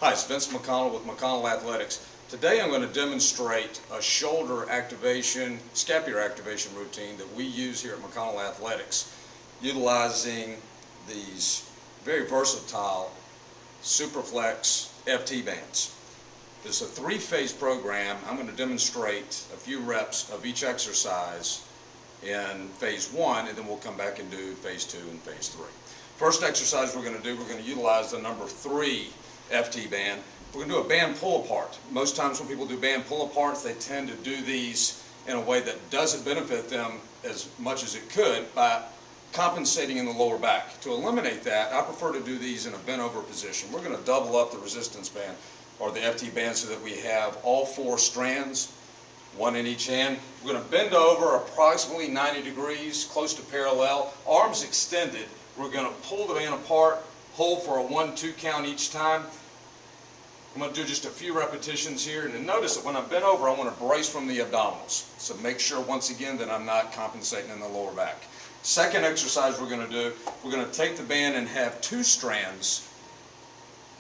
Hi, it's Vince McConnell with McConnell Athletics. Today I'm going to demonstrate a shoulder activation, scapular activation routine that we use here at McConnell Athletics, utilizing these very versatile Superflex FT bands. It's a three-phase program. I'm going to demonstrate a few reps of each exercise in phase one, and then we'll come back and do phase two and phase three. First exercise we're going to utilize the number 3 FT band. We're going to do a band pull apart. Most times when people do band pull aparts, they tend to do these in a way that doesn't benefit them as much as it could by compensating in the lower back. To eliminate that, I prefer to do these in a bent over position. We're going to double up the resistance band or the FT band so that we have all 4 strands, one in each hand. We're going to bend over approximately 90 degrees, close to parallel, arms extended. We're going to pull the band apart, hold for a 1-2 count each time. I'm going to do just a few repetitions here, and notice that when I'm bent over, I want to brace from the abdominals. So make sure once again that I'm not compensating in the lower back. Second exercise we're going to take the band and have 2 strands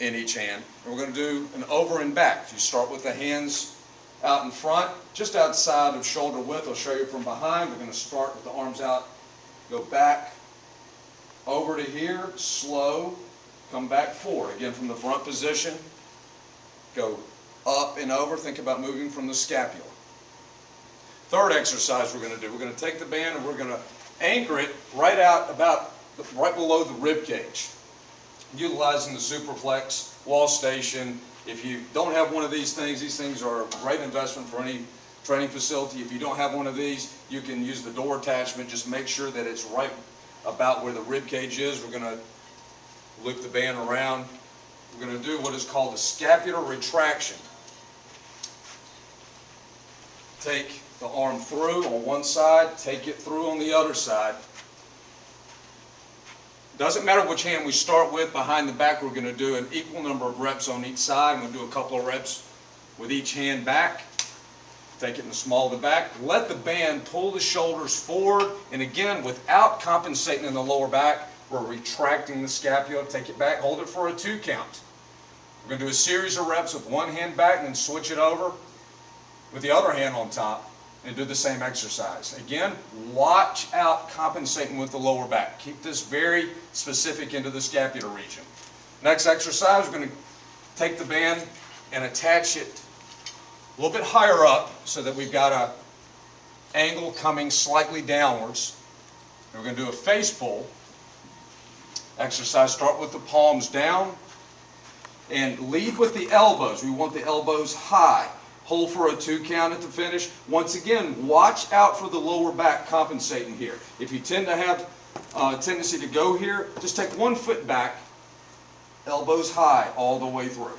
in each hand, and we're going to do an over and back. You start with the hands out in front, just outside of shoulder width. I'll show you from behind. We're going to start with the arms out, go back, over to here, slow, come back forward. Again, from the front position, go up and over. Think about moving from the scapula. Third exercise we're going to take the band and we're going to anchor it right below the rib cage, utilizing the Superflex wall station. If you don't have one of these things are a great investment for any training facility. If you don't have one of these, you can use the door attachment. Just make sure that it's right about where the rib cage is. We're going to loop the band around. We're going to do what is called a scapular retraction. Take the arm through on one side, take it through on the other side. Doesn't matter which hand we start with. Behind the back, we're going to do an equal number of reps on each side. I'm going to do a couple of reps with each hand back. Take it in the small of the back. Let the band pull the shoulders forward, and again, without compensating in the lower back, we're retracting the scapula. Take it back, hold it for a 2 count. We're going to do a series of reps with one hand back and then switch it over with the other hand on top and do the same exercise. Again, watch out compensating with the lower back. Keep this very specific into the scapular region. Next exercise, we're going to take the band and attach it a little bit higher up so that we've got an angle coming slightly downwards. And we're going to do a face pull exercise. Start with the palms down and lead with the elbows. We want the elbows high. Hold for a 2 count at the finish. Once again, watch out for the lower back compensating here. If you tend to have a tendency to go here, just take 1 foot back, elbows high all the way through.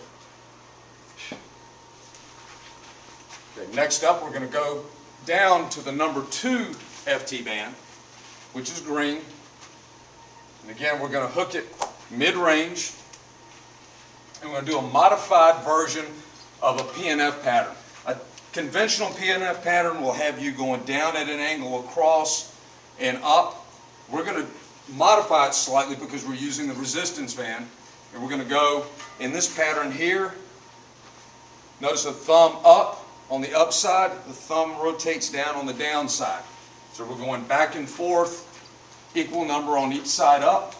Okay, next up, we're going to go down to the number 2 FT band, which is green. And again, we're going to hook it mid-range. And we're going to do a modified version of a PNF pattern. A conventional PNF pattern will have you going down at an angle across and up. We're going to modify it slightly because we're using the resistance band. And we're going to go in this pattern here. Notice the thumb up on the upside, the thumb rotates down on the downside. So we're going back and forth, equal number on each side up.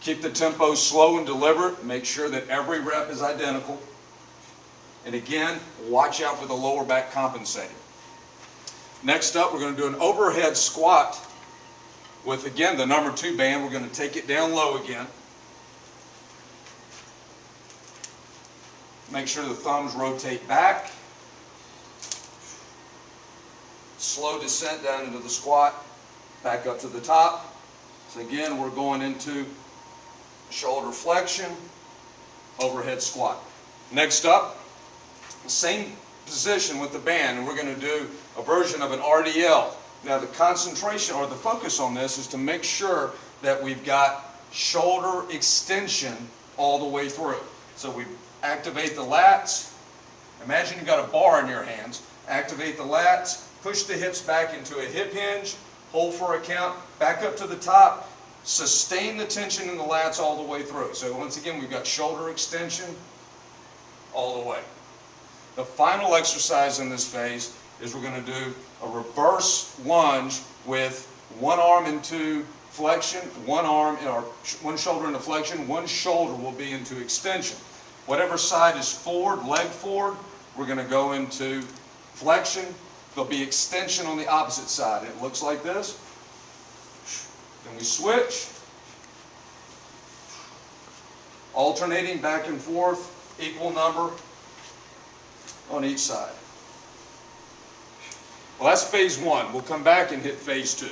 Keep the tempo slow and deliberate. Make sure that every rep is identical. And again, watch out for the lower back compensating. Next up, we're going to do an overhead squat with, again, the number 2 band. We're going to take it down low again. Make sure the thumbs rotate back. Slow descent down into the squat, back up to the top. So again, we're going into shoulder flexion, overhead squat. Next up, same position with the band, and we're going to do a version of an RDL. Now the concentration or the focus on this is to make sure that we've got shoulder extension all the way through. So we activate the lats. Imagine you've got a bar in your hands. Activate the lats, push the hips back into a hip hinge, hold for a count, back up to the top, sustain the tension in the lats all the way through. So once again, we've got shoulder extension all the way. The final exercise in this phase is we're going to do a reverse lunge with one arm into flexion, one shoulder into flexion, one shoulder will be into extension. Whatever side is forward, leg forward, we're going to go into flexion. There'll be extension on the opposite side. It looks like this. Then we switch, alternating back and forth, equal number on each side. Well, that's phase one. We'll come back and hit phase two.